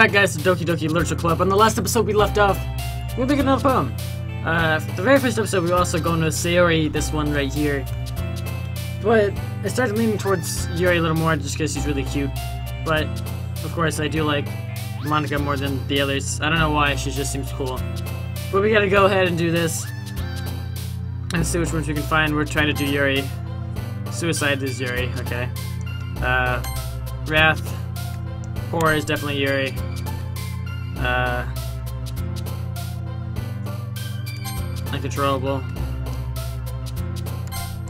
back, guys, to Doki Doki Literature Club. On the last episode we left off, we'll begin another poem. The very first episode we were also going to Sayori, this one right here. But I started leaning towards Yuri a little more just because she's really cute. But, of course, I do like Monika more than the others. I don't know why, she just seems cool. But we gotta go ahead and do this. And see which ones we can find. We're trying to do Yuri. Suicide is Yuri, okay. Wrath. Horror is definitely Yuri. Uncontrollable.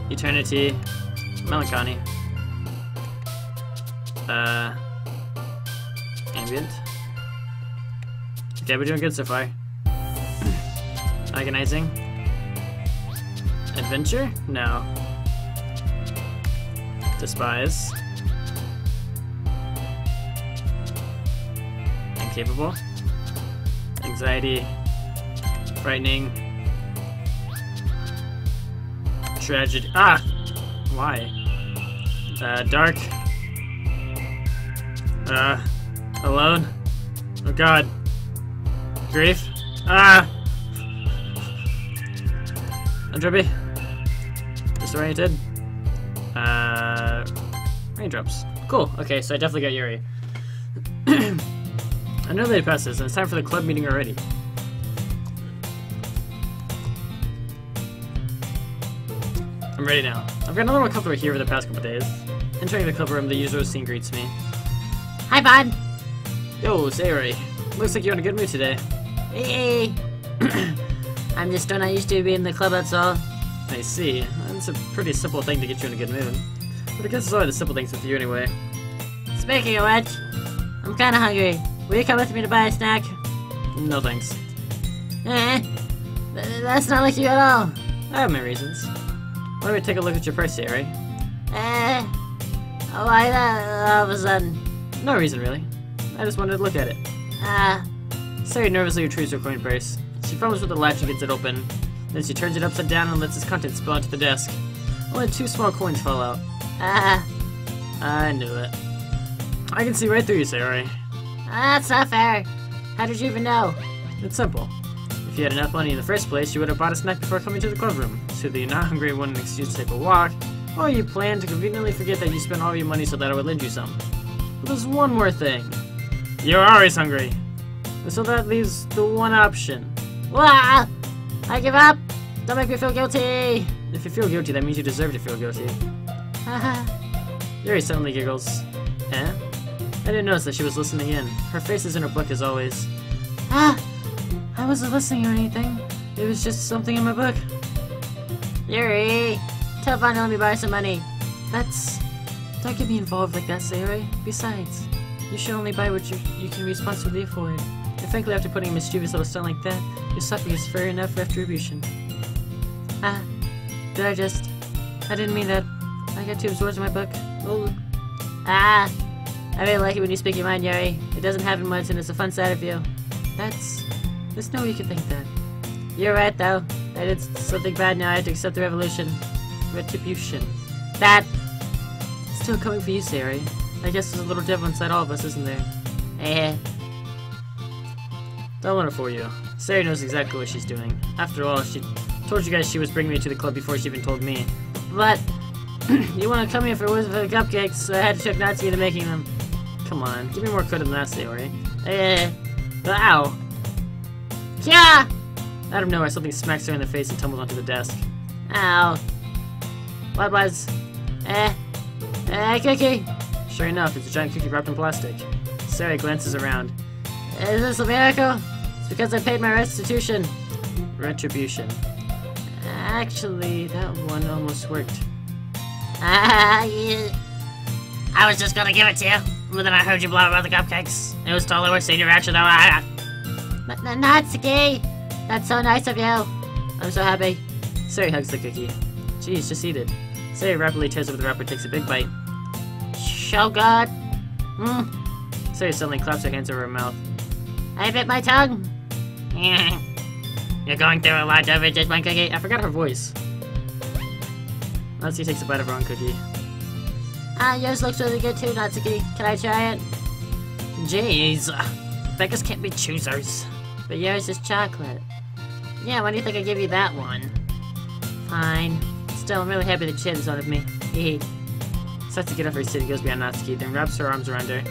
Eternity. Melancholy. Ambient. Okay, we're doing good so far. Agonizing. Adventure? No. Despise. Incapable. Anxiety. Frightening. Tragedy. Ah! Why? Dark. Alone. Oh god. Grief. Ah! Entropy. Disoriented. Raindrops. Cool. Okay, so I definitely got Yuri. I know they passed this, and it's time for the club meeting already. I'm ready now. I've got another more comfortable here for the past couple days. Entering the club room, the usual scene greets me. Hi, bud. Yo, Sayori. Looks like you're in a good mood today. Hey. I'm just not used to being in the club, that's all. I see. That's a pretty simple thing to get you in a good mood. But I guess it's only the simple things with you anyway. Speaking of which, I'm kinda hungry. Will you come with me to buy a snack? No thanks. That's not like you at all. I have my reasons. Why don't we take a look at your purse, Sayori? Why that all of a sudden? No reason, really. I just wanted to look at it. Sayori nervously retrieves her coin purse. She fumbles with the latch and gets it open. Then she turns it upside down and lets its contents spill onto the desk. Only 2 small coins fall out. I knew it. I can see right through you, Sayori. That's not fair. How did you even know? It's simple. If you had enough money in the first place, you would have bought a snack before coming to the club room, so that you're not hungry and want an excuse to take a walk, or you plan to conveniently forget that you spent all your money so that I would lend you some. But there's one more thing. You're always hungry. So that leaves the one option. Wah! I give up! Don't make me feel guilty! If you feel guilty, that means you deserve to feel guilty. Yuri suddenly giggles. Eh? I didn't notice that she was listening in. Her face is in her book as always. I wasn't listening or anything. It was just something in my book. Yuri! Tell Vaughn to let me borrow some money. Don't get me involved like that, Sayori. Besides, you should only buy what you can responsibly afford. And frankly, after putting a mischievous little stunt like that, your suffering is fair enough retribution. I didn't mean that. I got too absorbed in my book. Oh. I really like it when you speak your mind, Yuri. It doesn't happen much and it's a fun side of you. There's no way you can think that. You're right, though. I did something bad, now I have to accept the revolution. Retribution. That. Still coming for you, Sayori. I guess there's a little devil inside all of us, isn't there? Don't let her fool you. Sayori knows exactly what she's doing. After all, she told you guys she was bringing me to the club before she even told me. But you want to come here for the cupcakes, so I had to check not to into making them. Come on, give me more credit than that, Sayori. Ow. Yeah! Out of nowhere, something smacks her in the face and tumbles onto the desk. Ow. What was? Cookie? Sure enough, it's a giant cookie wrapped in plastic. Sayori glances around. Is this a miracle? It's because I paid my restitution. Retribution. Actually, that one almost worked. Yeah. I was just gonna give it to you, but then I heard you blow about the cupcakes. It was totally worth seeing your reaction though. Natsuki! That's so nice of you. I'm so happy. Sayori hugs the cookie. Jeez, just eat it. Sayori rapidly tears over the wrapper and takes a big bite. So good. Sayori suddenly claps her hands over her mouth. I bit my tongue. You're going through a lot over just one cookie. I forgot her voice. Natsuki takes a bite of her own cookie. Yours looks really good too, Natsuki. Can I try it? Jeez. beggars can't be choosers. But yours is chocolate. Yeah, why do you think I gave you that one? Fine. Still, I'm really happy that she had this one of me. Hehe. Starts to get off her seat, goes beyond Natsuki, then wraps her arms around her.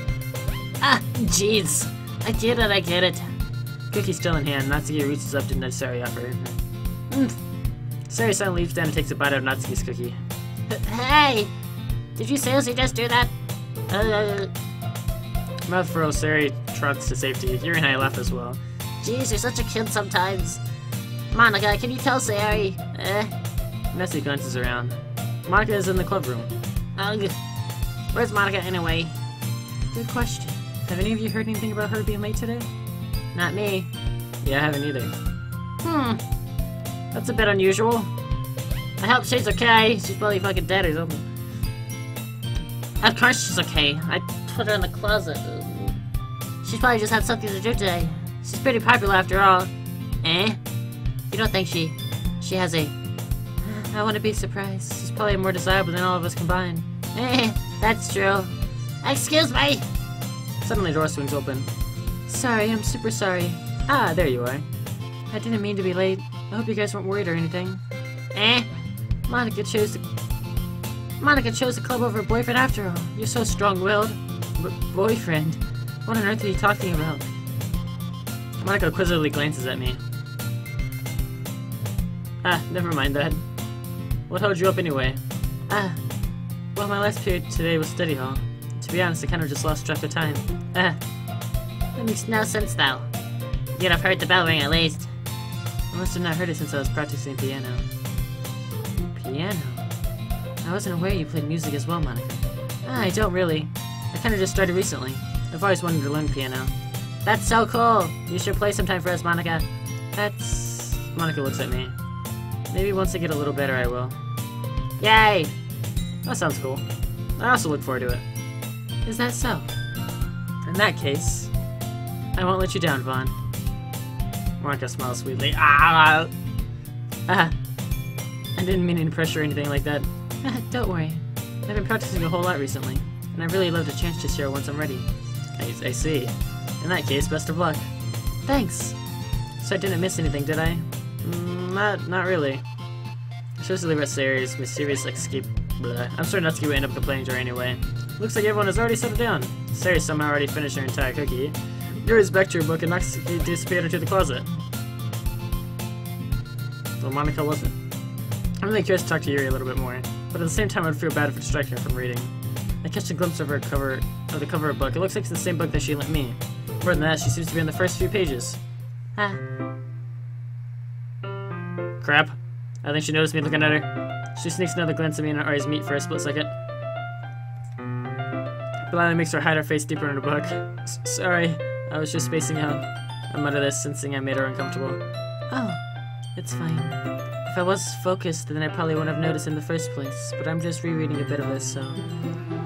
Ah, jeez. I get it. Cookie still in hand, Natsuki reaches up to nudge Sari off her. Sari suddenly leaps down and takes a bite out of Natsuki's cookie. Hey! Did you seriously just do that? Mouth furrows, Sari trots to safety. Yuri and I laugh as well. Jeez, you're such a kid sometimes. Monika, can you tell Sari? Natsuki glances around. Monika is in the club room. Ugh. Where's Monika anyway? Good question. Have any of you heard anything about her being late today? Not me. Yeah, I haven't either. That's a bit unusual. I hope she's okay. She's probably fucking dead or something. Of course she's okay. I put her in the closet. She's probably just had something to do today. She's pretty popular after all. You don't think she has a... I want to be surprised. She's probably more desirable than all of us combined. That's true. Excuse me! Suddenly, the door swings open. Sorry, I'm super sorry. Ah, there you are. I didn't mean to be late. I hope you guys weren't worried or anything. Monika chose the club over her boyfriend after all. You're so strong-willed. Boyfriend? What on earth are you talking about? Monika quizzically glances at me. Ah, never mind that. What held you up anyway? Well, my last period today was study hall. To be honest, I kind of just lost track of time. That makes no sense though. You'd have heard the bell ring at least. I must have not heard it since I was practicing piano. Piano? I wasn't aware you played music as well, Monika. I don't really. I kind of just started recently. I've always wanted to learn piano. That's so cool. You should play sometime for us, Monika. That's... Monika looks at me. Maybe once I get a little better, I will. Yay! That sounds cool. I also look forward to it. Is that so? In that case, I won't let you down, Vaughn. Monika smiles sweetly. I didn't mean any pressure or anything like that. Don't worry. I've been practicing a whole lot recently, and I'd really love a chance to share once I'm ready. I see. In that case, best of luck. Thanks. So I didn't miss anything, did I? Not really. I chose to leave at Sari's mysterious escape. Blah. I'm sure Natsuki will end up complaining to her anyway. Looks like everyone has already settled down. Sari somehow already finished her entire cookie. Yuri's back to her book and Natsuki disappeared into the closet. Well, Monika wasn't. I'm really curious to talk to Yuri a little bit more, but at the same time I'd feel bad if distracting her from reading. I catch a glimpse of the cover of a book. It looks like it's the same book that she lent me. More than that, she seems to be in the first few pages. Crap. I think she noticed me looking at her. She sneaks another glance at me and our eyes meet for a split second. Blindly makes her hide her face deeper in her book. Sorry, I was just spacing out. I mutter this, sensing I made her uncomfortable. Oh, it's fine. If I was focused, then I probably wouldn't have noticed in the first place, but I'm just rereading a bit of this, so...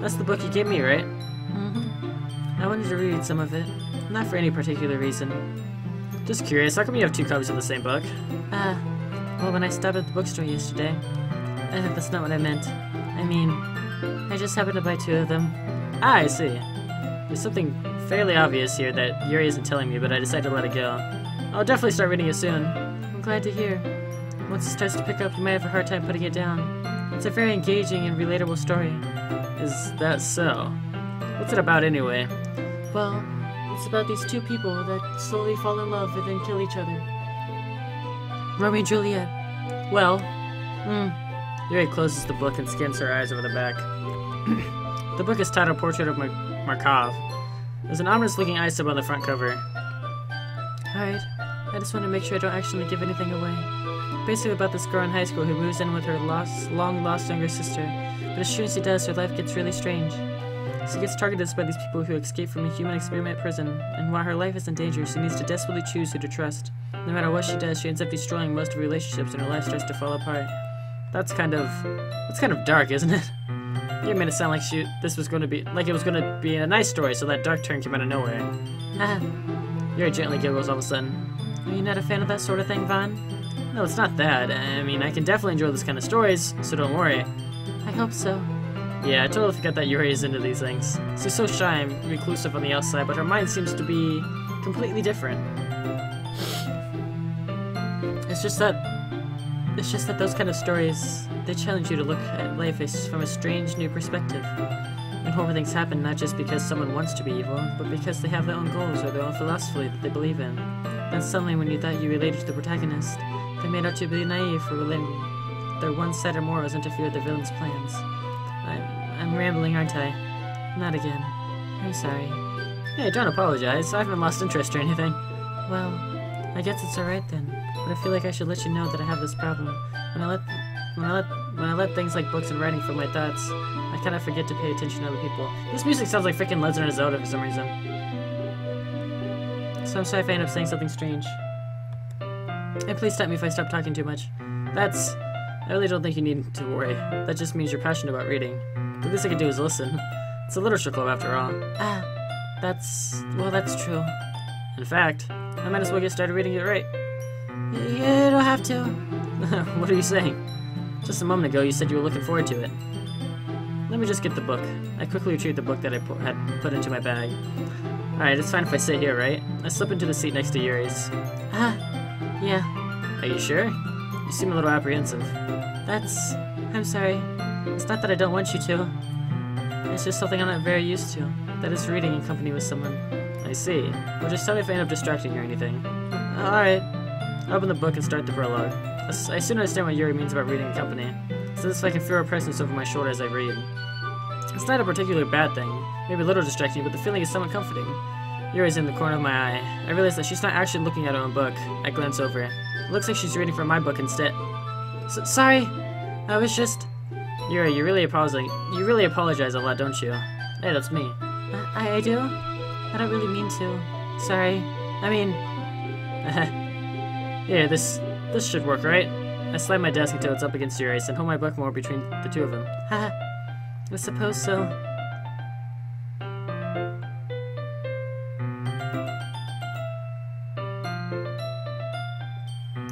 That's the book you gave me, right? I wanted to reread some of it. Not for any particular reason. Just curious, how come you have two copies of the same book? Well, when I stopped at the bookstore yesterday... that's not what I meant. I mean, I just happened to buy two of them. Ah, I see. There's something fairly obvious here that Yuri isn't telling me, but I decided to let it go. I'll definitely start reading it soon. I'm glad to hear. Once it starts to pick up, you might have a hard time putting it down. It's a very engaging and relatable story. Is that so? What's it about anyway? Well, it's about these two people that slowly fall in love and then kill each other. Romeo and Juliet. Well, Yuri closes the book and scans her eyes over the back. The book is titled Portrait of Markov. There's an ominous-looking eye sub on the front cover. Alright, I just want to make sure I don't actually give anything away. Basically about this girl in high school who moves in with her long-lost younger sister, but as soon as she does, her life gets really strange. She gets targeted by these people who escape from a human experiment prison, and while her life is in danger, she needs to desperately choose who to trust. No matter what she does, she ends up destroying most of her relationships and her life starts to fall apart. That's kind of dark, isn't it? You made it sound like it was going to be a nice story, so that dark turn came out of nowhere. Yuri gently giggles all of a sudden. Are you not a fan of that sort of thing, Vaughn? No, it's not that. I mean, I can definitely enjoy this kind of stories, so don't worry. I hope so. Yeah, I totally forgot that Yuri is into these things. She's so shy and reclusive on the outside, but her mind seems to be completely different. It's just that those kind of stories, they challenge you to look at life from a strange new perspective. And horrible things happen not just because someone wants to be evil, but because they have their own goals or their own philosophy that they believe in. And suddenly when you thought you related to the protagonist, they made out to be naive for letting their one-sided morals interfere with the villain's plans. I'm rambling, aren't I? Not again. I'm sorry. Hey, don't apologize. I haven't lost interest or anything. Well, I guess it's alright then. But I feel like I should let you know that I have this problem. When I let things like books and writing fill my thoughts, I kind of forget to pay attention to other people. This music sounds like freaking Legend of Zelda for some reason. So I'm sorry if I end up saying something strange. And please stop me if I stop talking too much. I really don't think you need to worry. That just means you're passionate about reading. The least I can do is listen. It's a literature club after all. That's true. In fact, I might as well get started reading it right. You don't have to. What are you saying? Just a moment ago, you said you were looking forward to it. Let me just get the book. I quickly retrieved the book that I had put into my bag. Alright, it's fine if I sit here, right? I slip into the seat next to Yuri's. Yeah. Are you sure? You seem a little apprehensive. I'm sorry. It's not that I don't want you to. It's just something I'm not very used to. That is reading in company with someone. I see. Well, just tell me if I end up distracting you or anything. Alright. I open the book and start the prologue. I soon understand what Yuri means about reading in company. So this way I can feel her presence over my shoulder as I read. It's not a particularly bad thing. Maybe a little distracting, but the feeling is somewhat comforting. Yuri's in the corner of my eye. I realize that she's not actually looking at her own book. I glance over. It looks like she's reading from my book instead. Sorry. I was just... Yuri, you really apologize a lot, don't you? Hey, that's me. I do? I don't really mean to. Sorry. I mean... Yeah, this should work, right? I slide my desk until it's up against Yuri's and hold my book more between the two of them. I suppose so.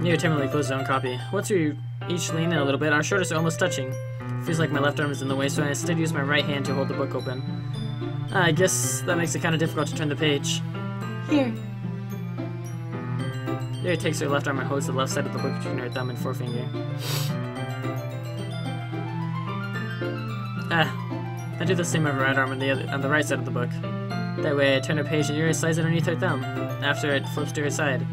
Yuri timidly closes her own copy. Once we each lean in a little bit, our shoulders are almost touching. It feels like my left arm is in the way, so I instead use my right hand to hold the book open. I guess that makes it kind of difficult to turn the page. Here. Yuri takes her left arm and holds the left side of the book between her thumb and forefinger. I do the same with her right arm on the right side of the book. That way I turn a page and Yuri slides it underneath her thumb, after it flips to her side.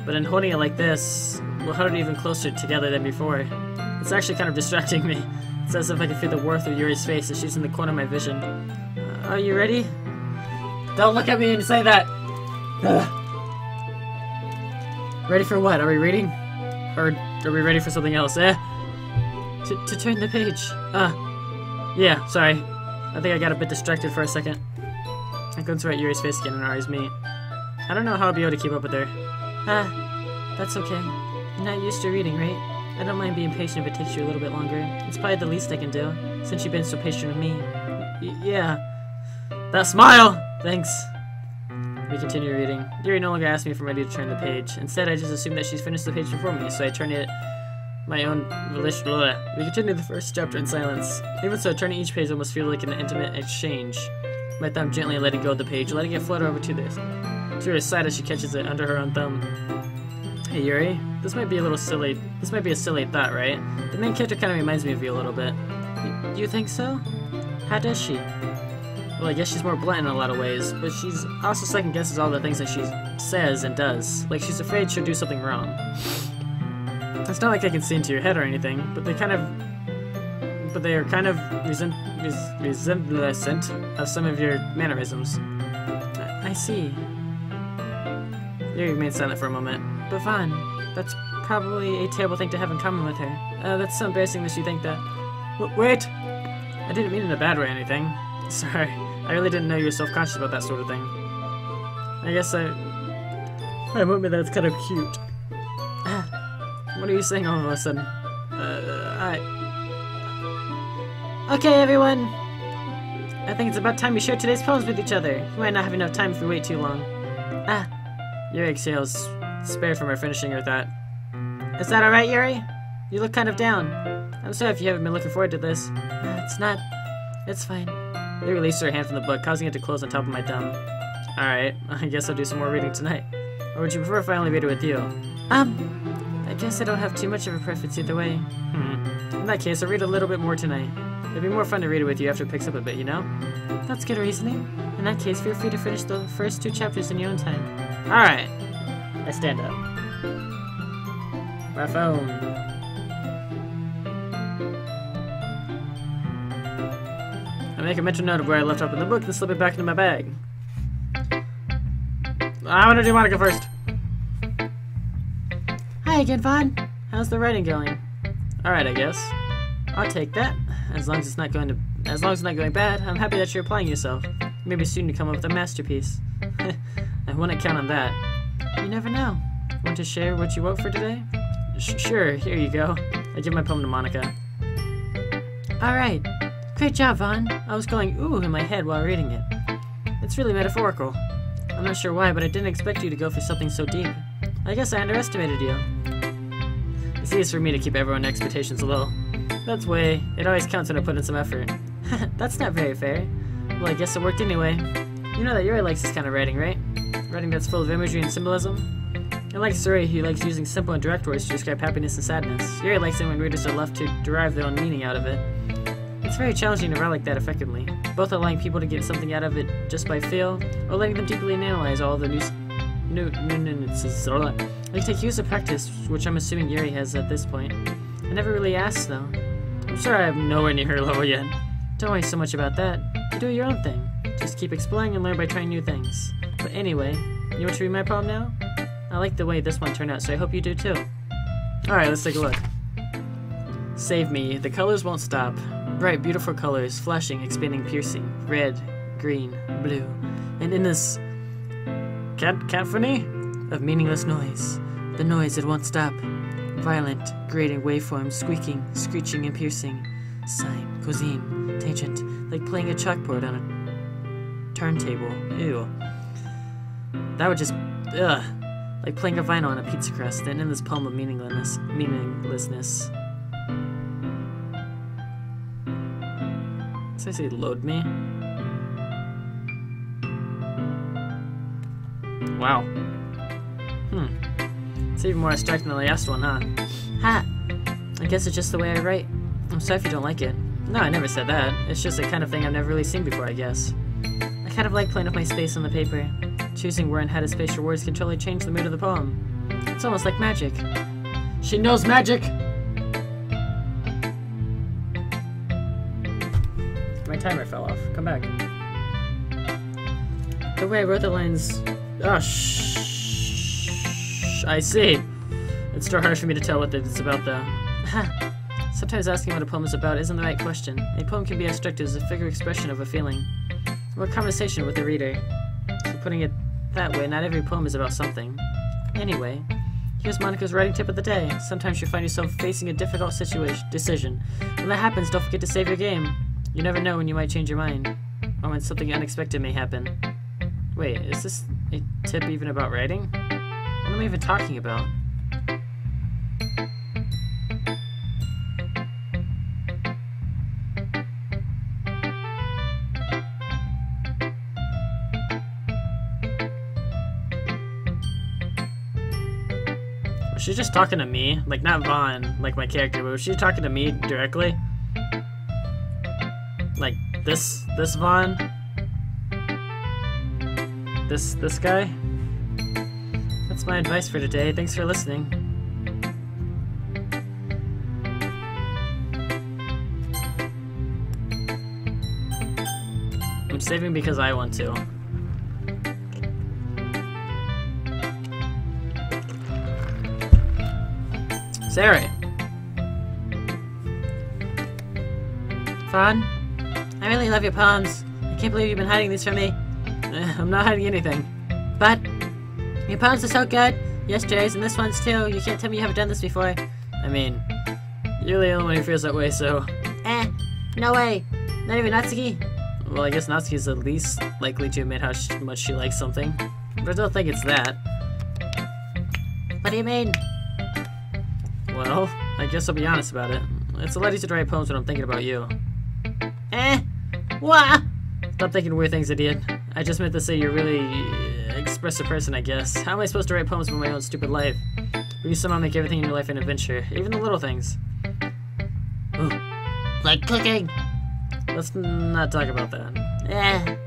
But in holding it like this, we'll hold it even closer together than before. It's actually kind of distracting me. It's as if I can feel the warmth of Yuri's face as she's in the corner of my vision. Are you ready? Don't look at me and say that! Ready for what? Are we reading? Or are we ready for something else, To turn the page. Yeah, sorry. I think I got a bit distracted for a second. I glance right at Yuri's face again and her eyes meet. I don't know how I'll be able to keep up with her. That's okay. You're not used to reading, right? I don't mind being patient if it takes you a little bit longer. It's probably the least I can do, since you've been so patient with me. Yeah. That smile! Thanks. We continue reading. Yuri no longer asks me if I'm ready to turn the page. Instead, I just assume that she's finished the page before me, so I turn it my own volition. We continue the first chapter in silence. Even so, turning each page almost feels like an intimate exchange. My thumb gently letting go of the page, letting it flutter over to her side as she catches it under her own thumb. Hey Yuri, this might be a silly thought, right? The main character kind of reminds me of you a little bit. You think so? How does she? Well, I guess she's more blunt in a lot of ways, but she's also second guesses all the things that she says and does. Like she's afraid she'll do something wrong. It's not like I can see into your head or anything, but they are kind of resentful of some of your mannerisms. I see. Yuri remains silent for a moment. But Vaughn, that's probably a terrible thing to have in common with her. That's so embarrassing that you think that. Wait! I didn't mean it in a bad way or anything. Sorry, I really didn't know you were self-conscious about that sort of thing. I guess I admit that's kind of cute. What are you saying all of a sudden? Okay, everyone! I think it's about time we share today's poems with each other. We might not have enough time if we wait too long. Yuri exhales, spared from her finishing her thought. Is that alright, Yuri? You look kind of down. I'm sorry if you haven't been looking forward to this. It's not. It's fine. Yuri released her hand from the book, causing it to close on top of my thumb. Alright, I guess I'll do some more reading tonight. Or would you prefer if I only read it with you? I guess I don't have too much of a preference either way. In that case, I'll read a little bit more tonight. It'd be more fun to read it with you after it picks up a bit, you know? That's good reasoning. In that case, feel free to finish the first 2 chapters in your own time. Alright. I stand up. My phone. I make a mental note of where I left up in the book and slip it back into my bag. I want to do Monika first. Hi again, Vaughn. How's the writing going? Alright, I guess. I'll take that. As long as it's not going bad, I'm happy that you're applying yourself. Maybe soon you come up with a masterpiece. I wouldn't count on that. You never know. Want to share what you wrote for today? Sure, here you go. I give my poem to Monika. Alright. Great job, Vaughn. I was going ooh in my head while reading it. It's really metaphorical. I'm not sure why, but I didn't expect you to go for something so deep. I guess I underestimated you. It's easy for me to keep everyone's expectations low. That's way. It always counts when I put in some effort. That's not very fair. Well, I guess it worked anyway. You know that Yuri likes this kind of writing, right? Writing that's full of imagery and symbolism. I like Yuri, who likes using simple and direct words to describe happiness and sadness. Yuri likes it when readers are left to derive their own meaning out of it. It's very challenging to write like that effectively, both allowing people to get something out of it just by feel, or letting them deeply analyze all the nuances. They take years of practice, which I'm assuming Yuri has at this point. I never really asked, though. I'm sure I'm nowhere near her level yet. Don't worry so much about that. Do your own thing. Just keep exploring and learn by trying new things. But anyway, you want to read my poem now? I like the way this one turned out, so I hope you do too. Alright, let's take a look. Save me. The colors won't stop. Bright, beautiful colors, flashing, expanding, piercing. Red, green, blue. And in this cacophony of meaningless noise. The noise that won't stop. Violent, grating waveforms, squeaking, screeching, and piercing. Sine, cosine, tangent, like playing a chalkboard on a turntable. Ew. That would just, ugh. Like playing a vinyl on a pizza crust, and in this poem of meaninglessness. Did I say load me? Wow. It's even more abstract than the last one, huh? Ha! I guess it's just the way I write. I'm sorry if you don't like it. No, I never said that. It's just the kind of thing I've never really seen before, I guess. I kind of like playing with my space on the paper. Choosing where and how to space your words can totally change the mood of the poem. It's almost like magic. She knows magic! My timer fell off. Come back. The way I wrote the lines... Oh, I see. It's still hard for me to tell what it's about, though. Sometimes asking what a poem is about isn't the right question. A poem can be abstract as a figure expression of a feeling, or a conversation with the reader. So putting it that way, not every poem is about something. Anyway, here's Monika's writing tip of the day. Sometimes you find yourself facing a difficult decision. When that happens, don't forget to save your game. You never know when you might change your mind, or when something unexpected may happen. Wait, is this a tip even about writing? What am I even talking about? Was she just talking to me? Like, not Vaughn, like my character, but was she talking to me directly? Like, this Vaughn? This guy? That's my advice for today. Thanks for listening. I'm saving because I want to. Sarah! Vaughn, I really love your poems. I can't believe you've been hiding these from me. I'm not hiding anything. But your poems are so good. Yesterday's and this one's too. You can't tell me you haven't done this before. I mean, you're the only one who feels that way, so... No way. Not even Natsuki? Well, I guess Natsuki's the least likely to admit how much she likes something. But I don't think it's that. What do you mean? Well, I guess I'll be honest about it. It's a lot easier to write poems when I'm thinking about you. What? Stop thinking weird things, idiot. I just meant to say you're really expressive person, I guess. How am I supposed to write poems about my own stupid life? But you somehow make everything in your life an adventure, even the little things. Ooh. Like cooking. Let's not talk about that.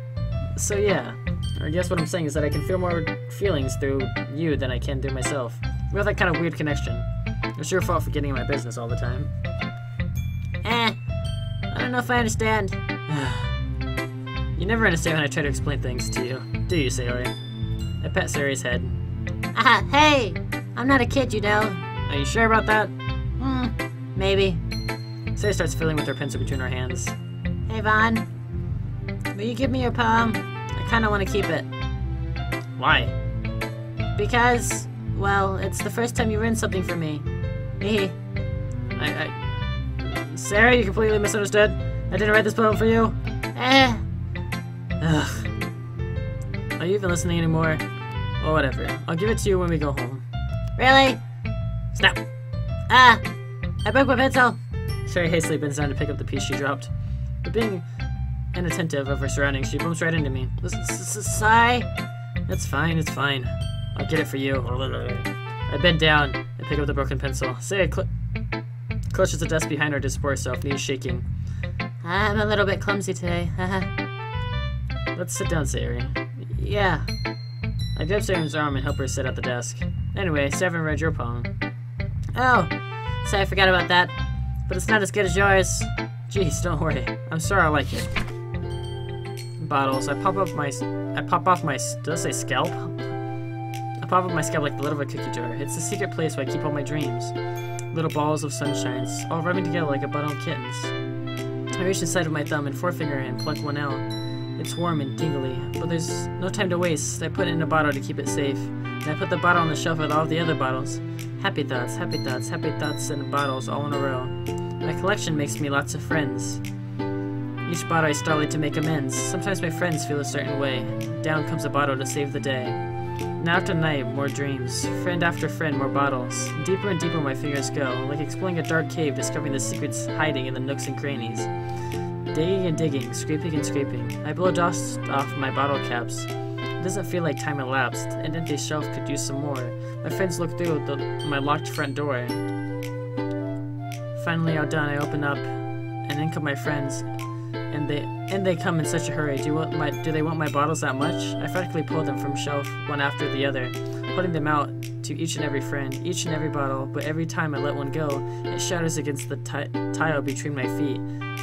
So yeah, I guess what I'm saying is that I can feel more feelings through you than I can through myself. We have that kind of weird connection. It's your fault for getting in my business all the time. I don't know if I understand. You never understand when I try to explain things to you, do you, Sayori? I pat Sayori's head. Hey! I'm not a kid, you know. Are you sure about that? Maybe. Sayori starts fiddling with her pencil between her hands. Hey, Vaughn. Will you give me your poem? I kinda wanna keep it. Why? Because, well, it's the first time you ruined something for me. Sarah, you completely misunderstood. I didn't write this poem for you. Ugh. Are you even listening anymore? Well, whatever. I'll give it to you when we go home. Really? Snap! I broke my pencil. Sherry hastily bends down to pick up the piece she dropped. But being inattentive of her surroundings, she bumps right into me. Sorry. It's fine, it's fine. I'll get it for you. I bend down and pick up the broken pencil. Say clutches the desk behind her to support herself, knees shaking. I'm a little bit clumsy today. Let's sit down, Sayori. Yeah. I grab Sayori's arm and help her sit at the desk. Anyway, I haven't read your poem. Oh, sorry, I forgot about that. But it's not as good as yours. Jeez, don't worry. I'm sure I like it. Bottles. I pop off my. Did I say scalp? I pop up my scalp like the lid of a cookie jar. It's the secret place where I keep all my dreams. Little balls of sunshines, all rubbing together like a bundle of kittens. I reach inside with my thumb and forefinger and pluck one out. It's warm and tingly, but there's no time to waste. I put it in a bottle to keep it safe, and I put the bottle on the shelf with all the other bottles. Happy thoughts, and bottles all in a row. My collection makes me lots of friends. Each bottle I starlight to make amends. Sometimes my friends feel a certain way. Down comes a bottle to save the day. Night after night, more dreams. Friend after friend, more bottles. Deeper and deeper my fingers go, like exploring a dark cave, discovering the secrets hiding in the nooks and crannies. Digging and digging, scraping and scraping. I blow dust off my bottle caps. It doesn't feel like time elapsed. An empty shelf could use some more. My friends look through my locked front door. Finally all done, I open up, and in come my friends. And they come in such a hurry. Do they want my bottles that much? I frantically pull them from shelf, one after the other, putting them out to each and every friend, each and every bottle, but every time I let one go, it shatters against the tile between my feet.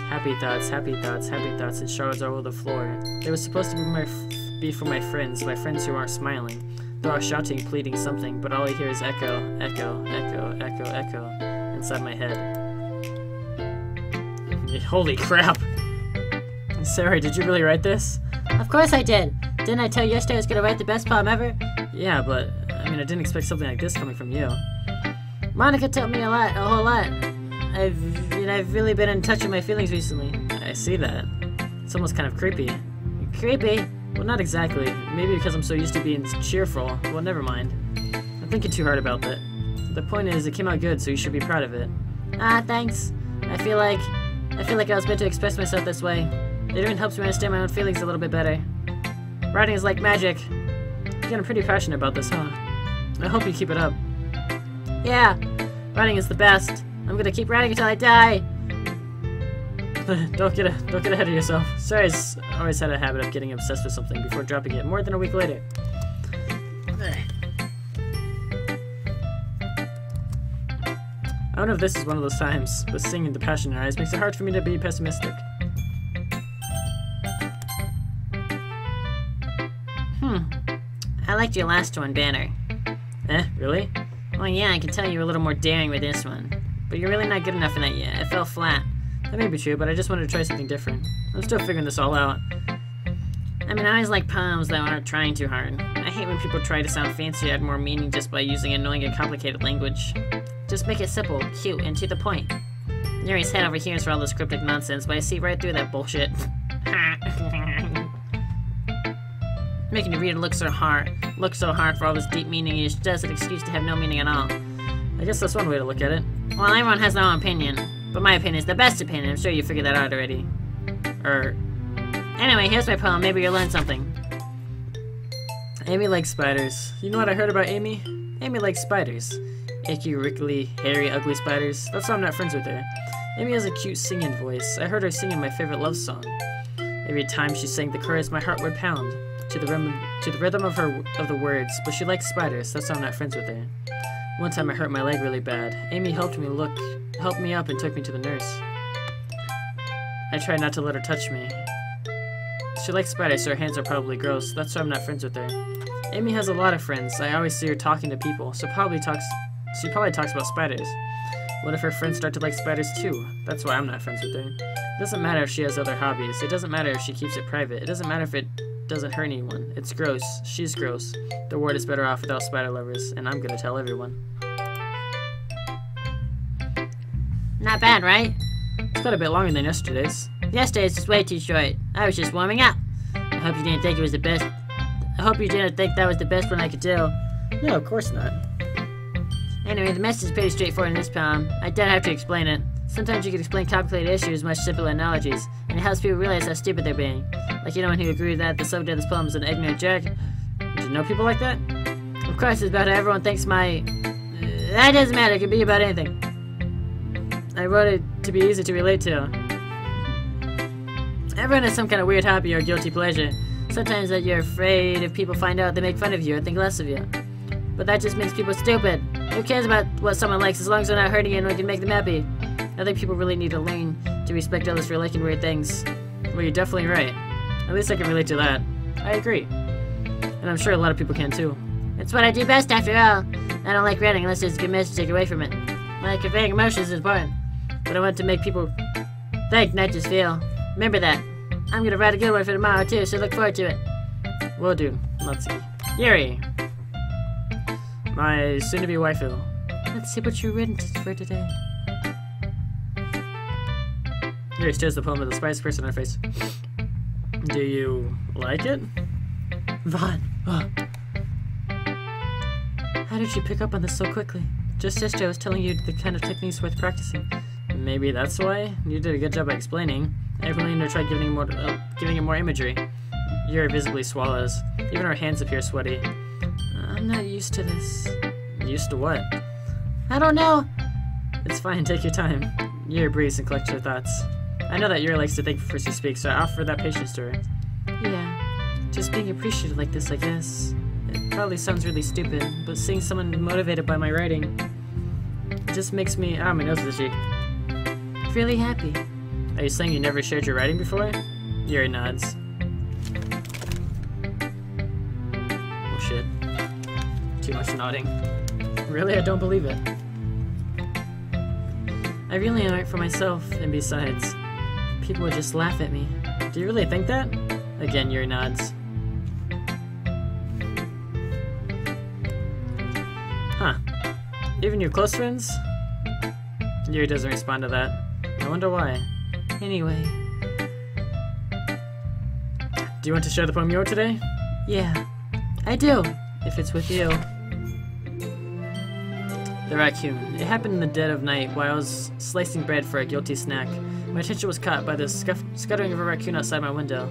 Happy thoughts, and shards all over the floor. They were supposed to be for my friends who aren't smiling. They're all shouting, pleading something, but all I hear is echo, echo, echo, echo, echo, inside my head. Holy crap! Sarah, did you really write this? Of course I did. Didn't I tell you yesterday I was gonna write the best poem ever? Yeah, but I mean, I didn't expect something like this coming from you. Monika taught me a whole lot. I've really been in touch with my feelings recently. I see that. It's almost kind of creepy. Creepy? Well, not exactly. Maybe because I'm so used to being cheerful. Well, never mind. I'm thinking too hard about that. The point is, it came out good, so you should be proud of it. Thanks. I feel like I was meant to express myself this way. It even helps me understand my own feelings a little bit better. Writing is like magic. You're getting pretty passionate about this, huh? I hope you keep it up. Yeah, writing is the best. I'm gonna keep writing until I die. Don't get ahead of yourself. Sorry's always had a habit of getting obsessed with something before dropping it more than a week later. I don't know if this is one of those times, but seeing the passion in her eyes makes it hard for me to be pessimistic. I liked your last one better. Really? Well, yeah, I can tell you were a little more daring with this one. But you're really not good enough in that yet. It fell flat. That may be true, but I just wanted to try something different. I'm still figuring this all out. I mean, I always like poems that aren't trying too hard. I hate when people try to sound fancy or add more meaning just by using annoying and complicated language. Just make it simple, cute, and to the point. Yuri's head over here is for all this cryptic nonsense, but I see right through that bullshit. Making the reader look so hard for all this deep meaning is just an excuse to have no meaning at all. I guess that's one way to look at it. Well, everyone has their own opinion, but my opinion is the best opinion. I'm sure you figured that out already. Anyway, here's my poem. Maybe you'll learn something. Amy likes spiders. You know what I heard about Amy? Amy likes spiders. Icky, wrinkly, hairy, ugly spiders. That's why I'm not friends with her. Amy has a cute singing voice. I heard her singing my favorite love song. Every time she sang the chorus, my heart would pound to the rhythm of the words. But she likes spiders. That's why I'm not friends with her. One time I hurt my leg really bad. Amy helped me up and took me to the nurse. I tried not to let her touch me. She likes spiders, so her hands are probably gross. That's why I'm not friends with her. Amy has a lot of friends. I always see her talking to people, so she probably talks about spiders. What if her friends start to like spiders too? That's why I'm not friends with her. It doesn't matter if she has other hobbies. It doesn't matter if she keeps it private. It doesn't matter if it doesn't hurt anyone. It's gross. She's gross. The world is better off without spider lovers, and I'm gonna tell everyone. Not bad, right? It's quite a bit longer than yesterday's. Yesterday's was way too short. I was just warming up. I hope you didn't think it was the best. I hope you didn't think that was the best one I could do. No, of course not. Anyway, the message is pretty straightforward in this poem. I don't have to explain it. Sometimes you can explain complicated issues with much simpler analogies, and it helps people realize how stupid they're being. Like anyone who agreed that the subject of this poem is an ignorant jerk. Do you know people like that? Of course, it's about how everyone thinks my... that doesn't matter, it could be about anything. I wrote it to be easy to relate to. Everyone has some kind of weird hobby or guilty pleasure. Sometimes that you're afraid if people find out they make fun of you or think less of you. But that just makes people stupid. Who cares about what someone likes as long as they're not hurting you and we can make them happy? I think people really need to learn to respect others for liking weird things. Well, you're definitely right. At least I can relate to that. I agree. And I'm sure a lot of people can too. It's what I do best after all. I don't like writing unless there's a good message to take away from it. My conveying emotions is important. But I want to make people think, not just feel. Remember that. I'm gonna write a good one for tomorrow too, so look forward to it. Will do. Let's see. Yuri! My soon-to-be waifu. Let's see what you've written for today. Yuri stares the poem with a spice person on her face. Do you like it? Vaughn! How did you pick up on this so quickly? Just yesterday I was telling you the kind of techniques worth practicing. Maybe that's why? You did a good job at explaining. I really need to try giving it more imagery. Yuri visibly swallows. Even her hands appear sweaty. I'm not used to this. Used to what? I don't know. It's fine, take your time. Yuri breathes and collects her thoughts. I know that Yuri likes to think before she speaks, so I offer that patience to her. Yeah, just being appreciated like this, I guess. It probably sounds really stupid, but seeing someone motivated by my writing, it just makes me... my nose is itchy. Really happy. Are you saying you never shared your writing before? Yuri nods. Oh shit. Too much nodding. Really? I don't believe it. I really am it for myself, and besides, people would just laugh at me. Do you really think that? Again, Yuri nods. Huh. Even your close friends? Yuri doesn't respond to that. I wonder why. Anyway. Do you want to share the poem you wrote today? Yeah, I do, if it's with you. The raccoon. It happened in the dead of night while I was slicing bread for a guilty snack. My attention was caught by the scuttering of a raccoon outside my window.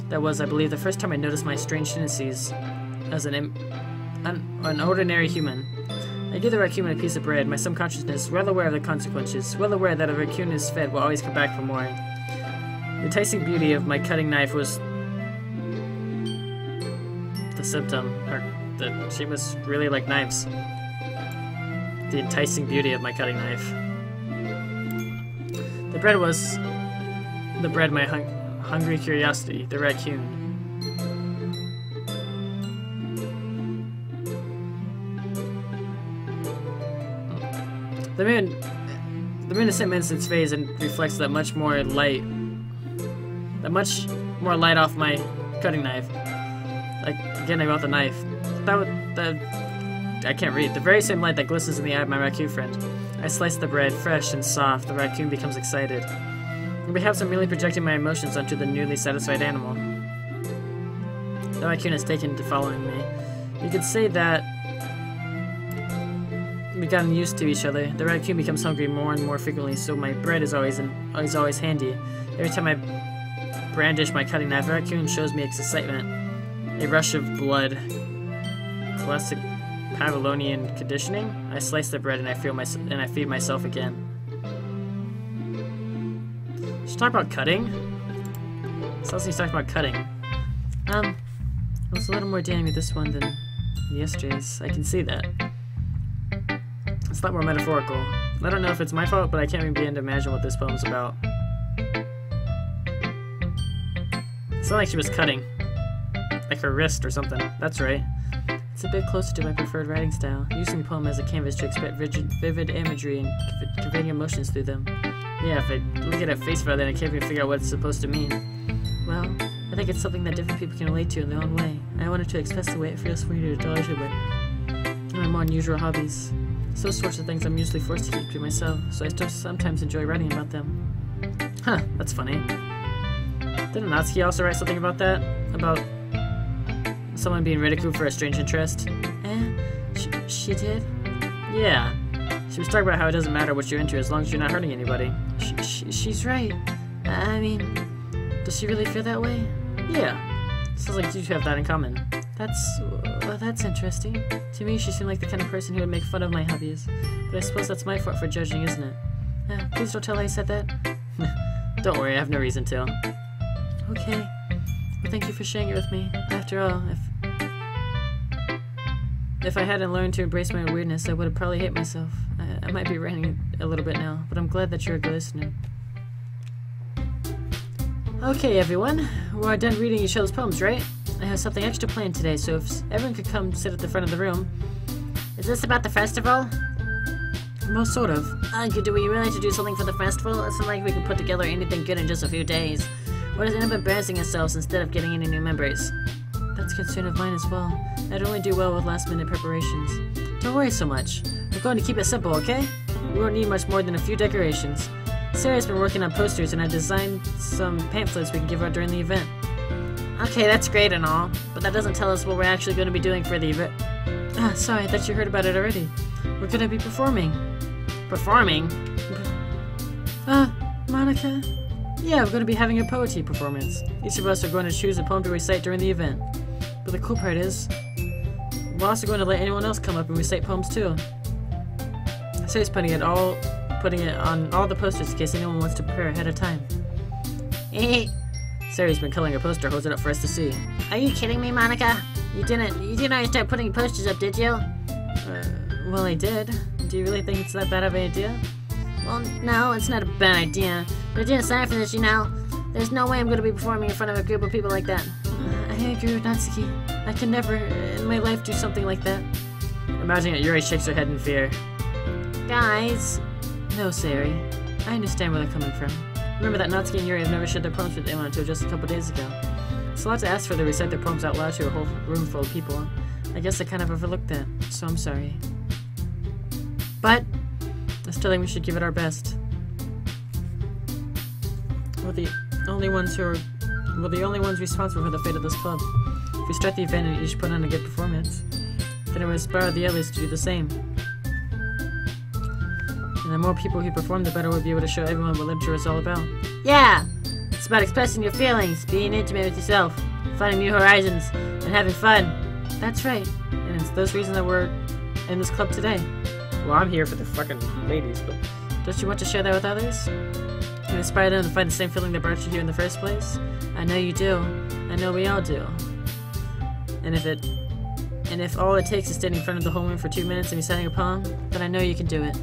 That was, I believe, the first time I noticed my strange tendencies as an ordinary human. I gave the raccoon a piece of bread, my subconsciousness, well aware of the consequences, well aware that a raccoon is fed will always come back for more. The enticing beauty of my cutting knife was the symptom, or that she was really like knives. The enticing beauty of my cutting knife. The bread was my hungry curiosity, the raccoon. The moon is sent in its phase and reflects that much more light off my cutting knife. Like, again, about the knife. I can't read. The very same light that glistens in the eye of my raccoon friend. I slice the bread, fresh and soft. The raccoon becomes excited. And perhaps I'm merely projecting my emotions onto the newly satisfied animal. The raccoon has taken to following me. You could say that we've gotten used to each other. The raccoon becomes hungry more and more frequently, so my bread is always handy. Every time I brandish my cutting knife, the raccoon shows me its excitement. A rush of blood classic Pavlovian conditioning. I slice the bread and I feed myself again. She's talking about cutting? Sounds like she's talking about cutting. It was a little more damning with this one than yesterday's. I can see that. It's a lot more metaphorical. I don't know if it's my fault, but I can't even begin to imagine what this poem's about. It's not like she was cutting. Like her wrist or something. That's right. It's a bit closer to my preferred writing style, using the poem as a canvas to express vivid imagery and conveying emotions through them. Yeah, if I look at it face value, then I can't even figure out what it's supposed to mean. Well, I think it's something that different people can relate to in their own way. I wanted to express the way it feels for me to indulge in my more unusual hobbies. Those sorts of things I'm usually forced to keep to myself, so I sometimes enjoy writing about them. Huh, that's funny. Didn't Natsuki also write something about that? About someone being ridiculed for a strange interest? She did? Yeah. She was talking about how it doesn't matter what you're into as long as you're not hurting anybody. She's right. I mean, does she really feel that way? Yeah. Sounds like you two have that in common. That's interesting. To me, she seemed like the kind of person who would make fun of my hobbies. But I suppose that's my fault for judging, isn't it? Please don't tell her I said that. Don't worry, I have no reason to. Okay. Well, thank you for sharing it with me. After all, if I hadn't learned to embrace my own weirdness, I would have probably hate myself. I might be ranting a little bit now, but I'm glad that you're a good listener. Okay, everyone. We're done reading each other's poems, right? I have something extra planned today, so if everyone could come sit at the front of the room. Is this about the festival? Most sort of. Do we really have to do something for the festival? It's not like we can put together anything good in just a few days. We'll just end up embarrassing ourselves instead of getting any new members. That's a concern of mine as well. I'd only do well with last-minute preparations. Don't worry so much. We're going to keep it simple, okay? We won't need much more than a few decorations. Sarah's been working on posters, and I designed some pamphlets we can give out during the event. Okay, that's great and all, but that doesn't tell us what we're actually going to be doing for the event. Sorry, I thought you heard about it already. We're going to be performing. Performing? Monika? Yeah, we're going to be having a poetry performance. Each of us are going to choose a poem to recite during the event. But the cool part is, we're also going to let anyone else come up and recite poems too. Sarah's putting it on all the posters in case anyone wants to prepare ahead of time. Sarah's been coloring a poster, holds it up for us to see. Are you kidding me, Monika? You didn't already start putting posters up, did you? Well, I did. Do you really think it's that bad of an idea? Well, no, it's not a bad idea. But I didn't sign for this, you know. There's no way I'm going to be performing in front of a group of people like that. I agree with Natsuki. I can never in my life do something like that. Imagining it, Yuri shakes her head in fear. Guys. No, Sari. I understand where they're coming from. Remember that Natsuki and Yuri have never shared their poems with anyone until just a couple days ago. It's a lot to ask for them to recite their poems out loud to a whole room full of people. I guess I kind of overlooked that, so I'm sorry. But I still think we should give it our best. We're the only ones responsible for the fate of this club. If we start the event and each put on a good performance, then it will inspire the others to do the same. And the more people who perform, the better we'll be able to show everyone what literature is all about. Yeah! It's about expressing your feelings, being intimate with yourself, finding new horizons, and having fun. That's right. And it's those reasons that we're in this club today. Well, I'm here for the fucking ladies, but... Don't you want to share that with others? To inspire them to find the same feeling that brought you here in the first place? I know you do. I know we all do. And if all it takes is standing in front of the whole room for 2 minutes and reciting a poem, then I know you can do it.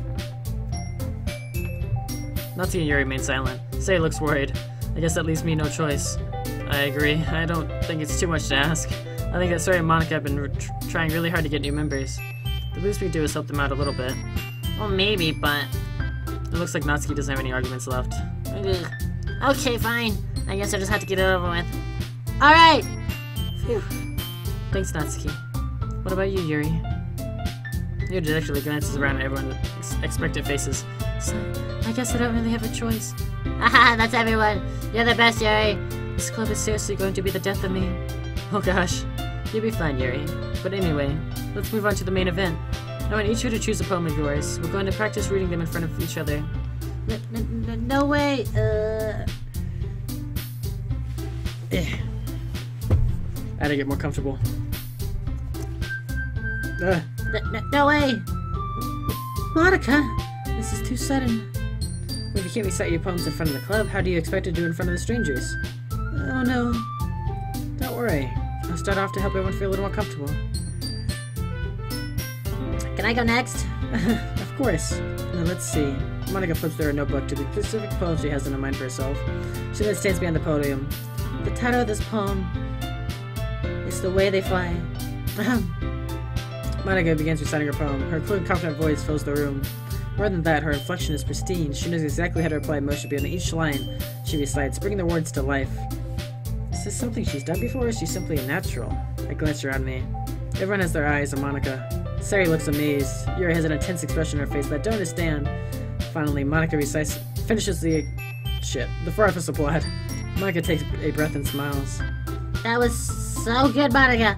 Natsuki and Yuri remain silent. Say looks worried. I guess that leaves me no choice. I agree. I don't think it's too much to ask. I think that Sari and Monika have been trying really hard to get new members. The least we can do is help them out a little bit. Well, maybe, but... It looks like Natsuki doesn't have any arguments left. Ugh. Okay, fine. I guess I just have to get it over with. Alright! Phew. Thanks, Natsuki. What about you, Yuri? Yuri actually glances around at everyone with expectant faces. So, I guess I don't really have a choice. Haha, that's everyone. You're the best, Yuri. This club is seriously going to be the death of me. Oh gosh. You'll be fine, Yuri. But anyway, let's move on to the main event. I want each of you to choose a poem of yours. We're going to practice reading them in front of each other. No way. I had to get more comfortable. No way! Monika! This is too sudden. If you can't recite your poems in front of the club, how do you expect to do in front of the strangers? Oh no. Don't worry. I'll start off to help everyone feel a little more comfortable. Can I go next? Of course. Now let's see. Monika flips through her notebook to the specific poem she has in her mind for herself. She then stands behind the podium. The title of this poem is The Way They Fly. Monika begins reciting her poem. Her clear, confident voice fills the room. More than that, her inflection is pristine. She knows exactly how to apply motion beyond each line she recites, bringing the words to life. Is this something she's done before, or is she simply a natural? I glance around me. Everyone has their eyes on Monika. Sari looks amazed. Yuri has an intense expression on her face that I don't understand. Finally, Monika finishes the... shit. The four of us applaud. Monika takes a breath and smiles. That was so good, Monika!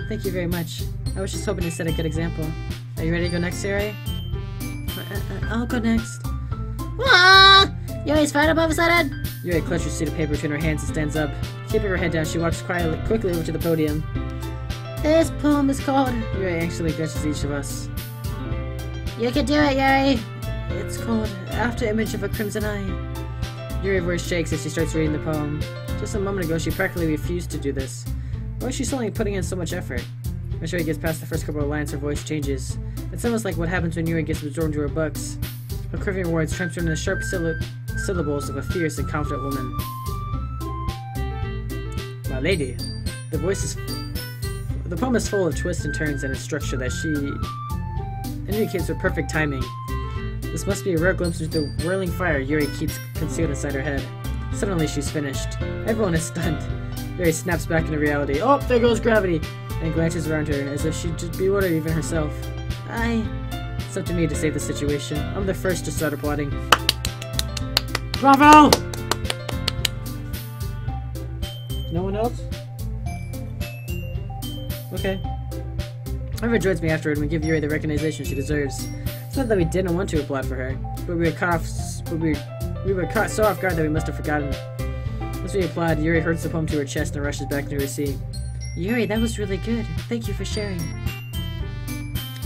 Thank you very much. I was just hoping to set a good example. Are you ready to go next, Yuri? I'll go next. Ah! Yuri's fired above his head! Yuri clutches a sheet of paper between her hands and stands up. Keeping her head down, she walks quickly over to the podium. This poem is called... Yuri anxiously glances at each of us. You can do it, Yuri! It's called After Image of a Crimson Eye. Yuri's voice shakes as she starts reading the poem. Just a moment ago, she practically refused to do this. Why is she suddenly putting in so much effort? As Yuri gets past the first couple of lines, her voice changes. It's almost like what happens when Yuri gets absorbed into her books. Her quivering words transform into the sharp syllables of a fierce and confident woman. My lady, the poem is full of twists and turns and a structure that she indicates with perfect timing. This must be a rare glimpse into the whirling fire Yuri keeps concealed inside her head. Suddenly she's finished. Everyone is stunned. Yuri snaps back into reality. Oh, there goes gravity! And glances around her as if she'd just bewildered even herself. It's up to me to save the situation. I'm the first to start applauding. Bravo! No one else? Okay. Everyone joins me afterward and we give Yuri the recognition she deserves. It's not that we didn't want to applaud for her, but we were caught so off guard that we must have forgotten. As we applaud, Yuri hurts the poem to her chest and rushes back into her seat. Yuri, that was really good. Thank you for sharing.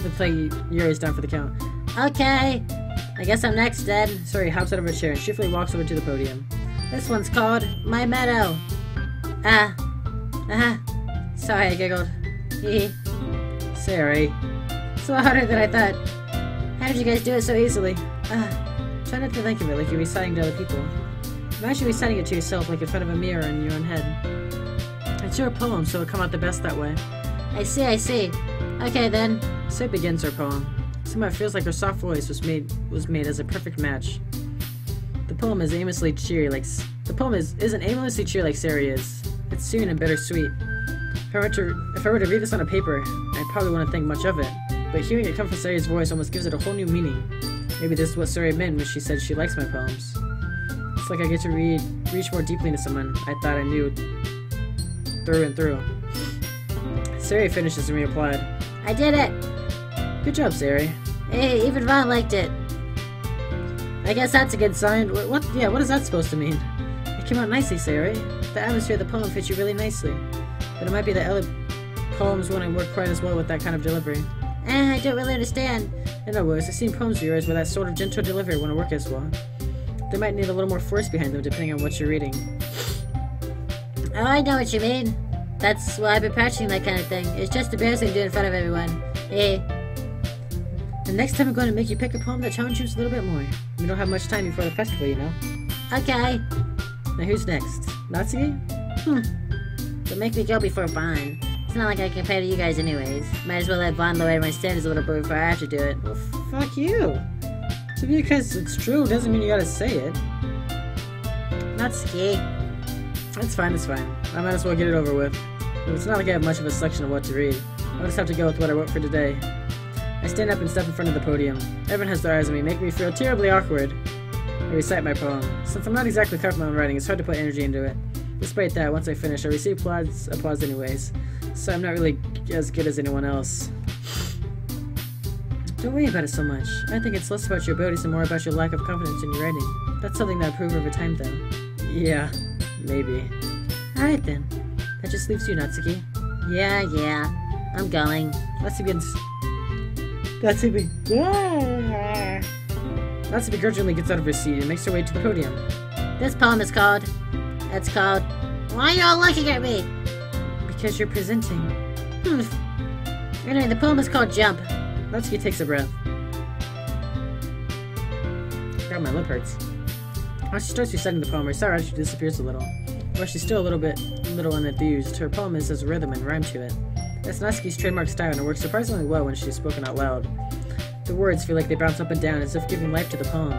The play Yuri's down for the count. Okay. I guess I'm next, then. Sorry, hops out of her chair and shiftily walks over to the podium. This one's called My Meadow. Sorry, I giggled. Sorry. So harder than I thought. How did you guys do it so easily? Try not to think of it like you're reciting to other people. Imagine reciting it to yourself like in front of a mirror in your own head. It's your poem, so it'll come out the best that way. I see. Okay, then. So begins her poem. Somehow it feels like her soft voice was made as a perfect match. The poem is aimlessly cheery like isn't aimlessly cheery like Sari is. It's serene and bittersweet. If I were to read this on a paper, I probably wouldn't think much of it. But hearing it come from Sari's voice almost gives it a whole new meaning. Maybe this is what Sari meant when she said she likes my poems. It's like I get to reach more deeply into someone I thought I knew through and through. Sari finishes and we applaud. I did it! Good job, Sari. Hey, even Vaughn liked it. I guess that's a good sign. What is that supposed to mean? It came out nicely, Sari. The atmosphere of the poem fits you really nicely. But it might be that other poems wouldn't work quite as well with that kind of delivery. I don't really understand. In other words, I've seen poems of yours with that sort of gentle delivery wouldn't work as well. They might need a little more force behind them depending on what you're reading. Oh, I know what you mean. That's why I've been practicing that kind of thing. It's just embarrassing to do it in front of everyone. Hey. And next time I'm going to make you pick a poem that challenges you a little bit more. We don't have much time before the festival, you know. Okay. Now who's next? Natsuki? Don't make me go before Vaughn. It's not like I can compare to you guys anyways. Might as well let Vaughn lower my standards a little bit before I have to do it. Well, fuck you. So because it's true doesn't mean you gotta say it. Natsuki. It's fine. I might as well get it over with. It's not like I have much of a selection of what to read. I'll just have to go with what I wrote for today. I stand up and step in front of the podium. Everyone has their eyes on me, making me feel terribly awkward. I recite my poem. Since I'm not exactly cut from my own writing, it's hard to put energy into it. Despite that, once I finish, I receive applause anyways, so I'm not really as good as anyone else. Don't worry about it so much. I think it's less about your abilities and more about your lack of confidence in your writing. That's something that I improve over time, though. Yeah, maybe. Alright then. That just leaves you, Natsuki. Yeah. I'm going. Natsuki begins. Natsuki grudgingly gets out of her seat and makes her way to the podium. This poem is called... It's called... Why are you all looking at me? Because you're presenting. Anyway, the poem is called Jump. Natsuki takes a breath. God, my lip hurts. While she starts reciting the poem, her sour attitude disappears a little. While she's still a little unenthused, her poem has a rhythm and rhyme to it. That's Natsuki's trademark style, and it works surprisingly well when she's spoken out loud. The words feel like they bounce up and down as if giving life to the poem.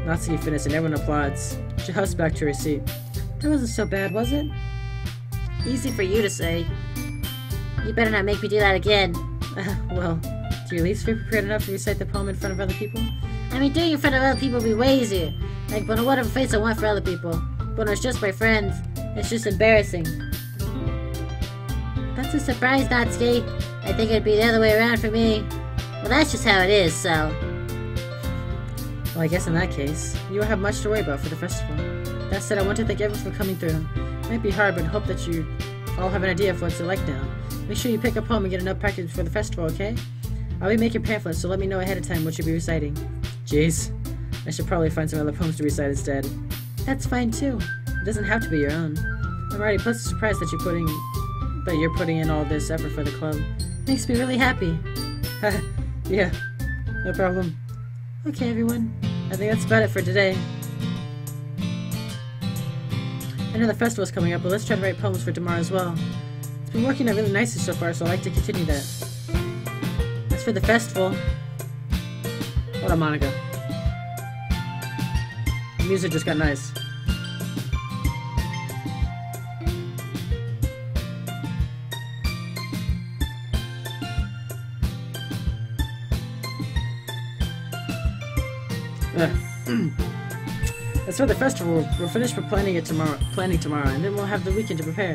Natsuki finishes and everyone applauds. She husks back to her seat. That wasn't so bad, was it? Easy for you to say. You better not make me do that again. Well, do your leaves feel prepared enough to recite the poem in front of other people? I mean, doing it in front of other people would be way easier. Like, but whatever face I want for other people. But when it's just my friends, it's just embarrassing. That's a surprise, Natsuki. I think it'd be the other way around for me. Well, that's just how it is, so... Well, I guess in that case, you won't have much to worry about for the festival. That said, I want to thank everyone for coming through. It might be hard, but hope that you all have an idea of what it's like now. Make sure you pick a poem and get enough practice for the festival, okay? I'll be making pamphlets, so let me know ahead of time what you'll be reciting. Jeez, I should probably find some other poems to recite instead. That's fine too. It doesn't have to be your own. I'm already pleasantly surprised that you're putting in all this effort for the club. Makes me really happy. Yeah, no problem. Okay, everyone. I think that's about it for today. I know the festival's coming up, but let's try to write poems for tomorrow as well. It's been working out really nicely so far, so I'd like to continue that. As for the festival... Hold on, Monika. The music just got nice. As for the festival, we'll finish planning tomorrow, and then we'll have the weekend to prepare.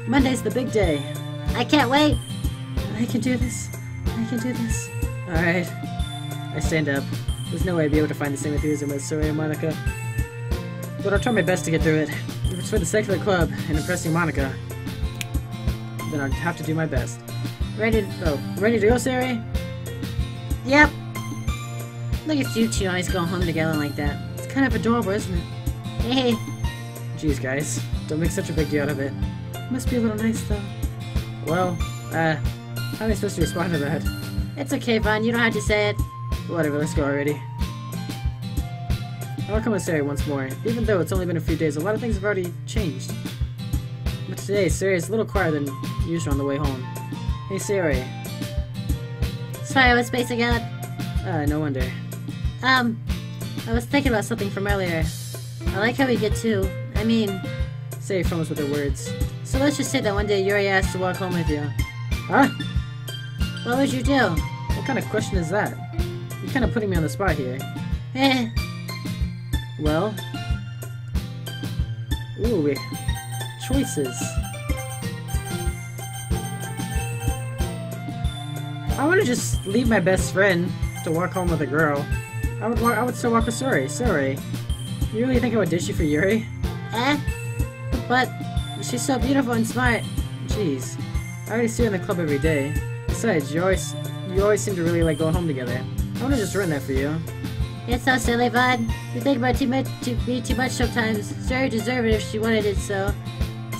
Monday's the big day. I can't wait. I can do this. I can do this. Alright. I stand up. There's no way I'd be able to find the same enthusiasm as Yuri and Monika. But I'll try my best to get through it. If it's for the sake of the club and impressing Monika, then I'll have to do my best. Ready to go, Yuri? Yep. Look at you two always going home together like that. It's kind of adorable, isn't it? Hey. Jeez, guys. Don't make such a big deal out of it. Must be a little nice, though. Well, how am I supposed to respond to that? It's okay, Vaughn. You don't have to say it. Whatever, let's go already. I'll come with Sari once more. Even though it's only been a few days, a lot of things have already changed. But today, Sari is a little quieter than usual on the way home. Hey, Sari. Sorry, I was spacing out. No wonder. I was thinking about something from earlier. I like how we get to... I mean... Sari fumbles with her words. So let's just say that one day Yuri asked to walk home with you. Huh? What would you do? What kind of question is that? You're kind of putting me on the spot here. Eh. Well... Ooh, choices. I want to just leave my best friend to walk home with a girl. I would still walk with Sari. Sari, you really think I would ditch you for Yuri? Eh? But she's so beautiful and smart. Jeez, I already see her in the club every day. Besides, you always seem to really like going home together. I want to just ruin that for you. It's so silly, Bud. You think about too much sometimes. Sari deserved it if she wanted it, so...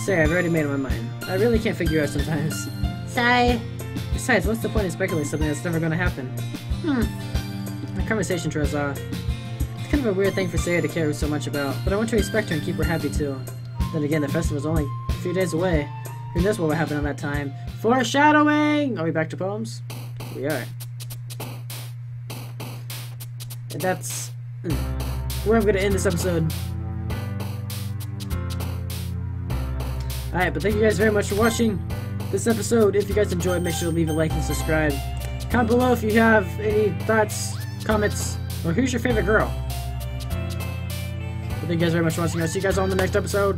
Sorry, I've already made up my mind. I really can't figure out sometimes. Sorry. Besides, what's the point in speculating something that's never going to happen? The conversation trails off. It's kind of a weird thing for Sari to care so much about, but I want to respect her and keep her happy too. Then again, the festival's only a few days away. Who knows what will happen on that time? Foreshadowing! Are we back to poems? We are. And that's where I'm going to end this episode. Alright, but thank you guys very much for watching this episode. If you guys enjoyed, make sure to leave a like and subscribe. Comment below if you have any thoughts, comments, or who's your favorite girl. But thank you guys very much for watching. I'll see you guys all in the next episode.